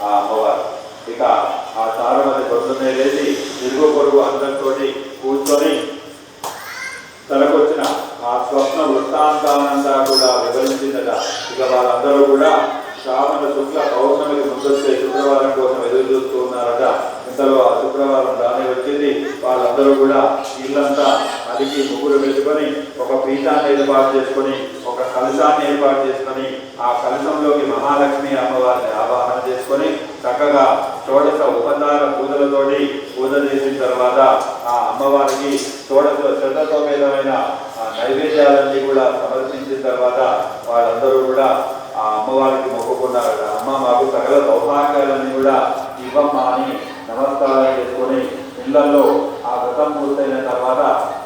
ఆ అమ్మవారు. ఇక ఆ తారమతి పొద్దున్నే లేచి ఇరుగు పొరుగు అందరితో కూర్చొని తనకొచ్చిన ఆ స్వప్న వృత్తాంతానంతా కూడా వివరించిందట. ఇక వాళ్ళందరూ కూడా శ్రావణ శుక్ల పౌర్ణమికి ముందొచ్చే శుక్రవారం కోసం ఎదురు చూస్తూ ఉన్నారట. ఇంతలో ఆ శుక్రవారం రాని వచ్చింది. వాళ్ళందరూ కూడా ఇల్లంతా అడిగి ముగ్గురు పెట్టుకొని ఒక పీఠాన్ని ఏర్పాటు చేసుకొని ఒక కలశాన్ని ఏర్పాటు చేసుకొని ఆ కలశంలోకి మహాలక్ష్మి అమ్మవారిని ఆవాహన చేసుకొని చక్కగా షోడశ ఉపచార పూజలతోటి పూజ చేసిన తర్వాత ఆ అమ్మవారికి షోడశ శతతోమేదమైన నైవేద్యాలన్నీ కూడా సమర్పించిన తర్వాత వాళ్ళందరూ కూడా ఆ అమ్మవారికి మొక్కుకున్నారు. అమ్మ మాకు సకల సౌభాగ్యాలన్నీ కూడా ఇవ్వమ్మా అని నమస్కారం చేసుకొని ఇళ్లలో ఆ వ్రతం పూర్తయిన తర్వాత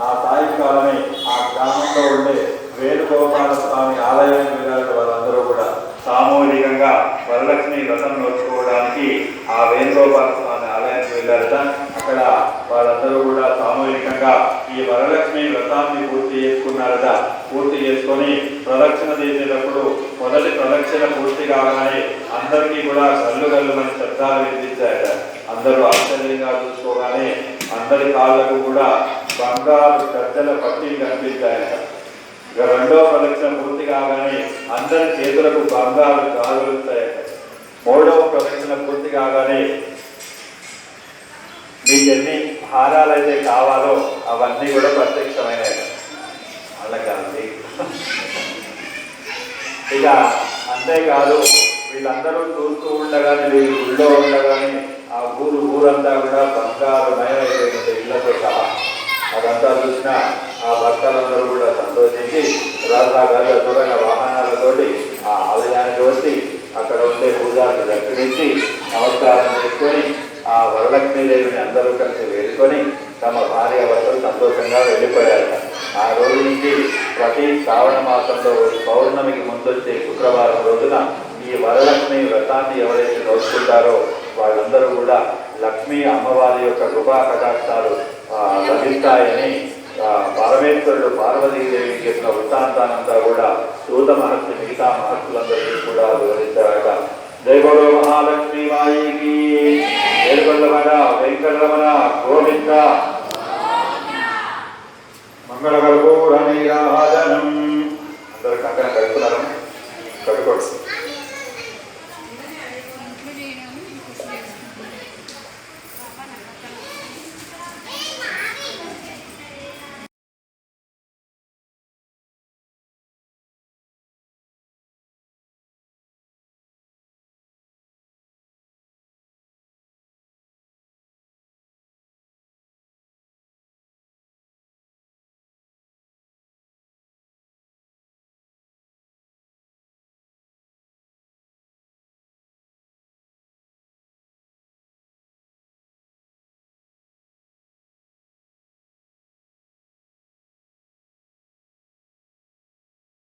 ఆ సాయంకాలమే ఆ గ్రామంలో ఉండే వేణుగోపాల స్వామి ఆలయానికి వెళ్ళారు. వాళ్ళందరూ కూడా సామూహికంగా వరలక్ష్మి వ్రతం నోచుకోవడానికి ఆ వేణుగోపాల స్వామి ఆలయానికి వెళ్ళారట. అక్కడ వాళ్ళందరూ కూడా సామూహికంగా ఈ వరలక్ష్మి వ్రతాన్ని పూర్తి చేసుకున్నారట. పూర్తి చేసుకొని ప్రదక్షిణ చేసేటప్పుడు మొదటి ప్రదక్షిణ పూర్తి కాగానే అందరికీ కూడా గల్లు గల్లుమని శబ్దాలు వినిపించాయట. అందరూ ఆశ్చర్యంగా చూసుకోగానే అందరి కాళ్ళకు కూడా బంగారు గజ్జల పట్టీలు కనిపించాయట. ఇక రెండవ ప్రదక్షిణ పూర్తి కాగానే అందరి చేతులకు బంగారు గాజులు వచ్చాయట. మూడవ ప్రదక్షిణ పూర్తి కాగానే మీకు ఎన్ని హారాలైతే కావాలో అవన్నీ కూడా ప్రత్యక్షమైనాయి. అలాగే ఇక అంతేకాదు వీళ్ళందరూ చూస్తూ ఉండగానే వీళ్ళు గుళ్ళో ఉండగానే ఆ ఊరంతా కూడా బంగారు నయమైపోయింది ఇళ్లతో సహా. అదంతా చూసిన ఆ భక్తులందరూ కూడా సంతోషించి రథ దూరణ వాహనాలతోటి ఆ ఆలయానికి వచ్చి అక్కడ ఉండే పూజారికి దర్శించి నమస్కారం చేసుకొని ఆ వరలక్ష్మీదేవిని అందరూ కలిసి వేడుకొని తమ భార్య భర్తలు సంతోషంగా వెళ్ళిపోయారు. ఆ రోజు నుంచి ప్రతి శ్రావణ మాసంలో పౌర్ణమికి ముందొచ్చే శుక్రవారం రోజున ఈ వరలక్ష్మి వ్రతాన్ని ఎవరైతే నోచుకుంటారో వాళ్ళందరూ కూడా లక్ష్మీ అమ్మవారి యొక్క కృపా కటాక్షాలు లభిస్తాయని పరమేశ్వరుడు పార్వతీదేవికి చెప్పిన వృత్తాంతానంతా కూడా సూత మహర్షి మిగతా మహర్షులందరికీ కూడా వివరించారట. జై బోలో మహాలక్ష్మి మాయికి, ఏడుకొండమన వెంకటరమణ గోవింద. మంగళకర్పూర నీరాజనం. అందరూ కంకణం కట్టుకున్నారు, కట్టుకోవచ్చు.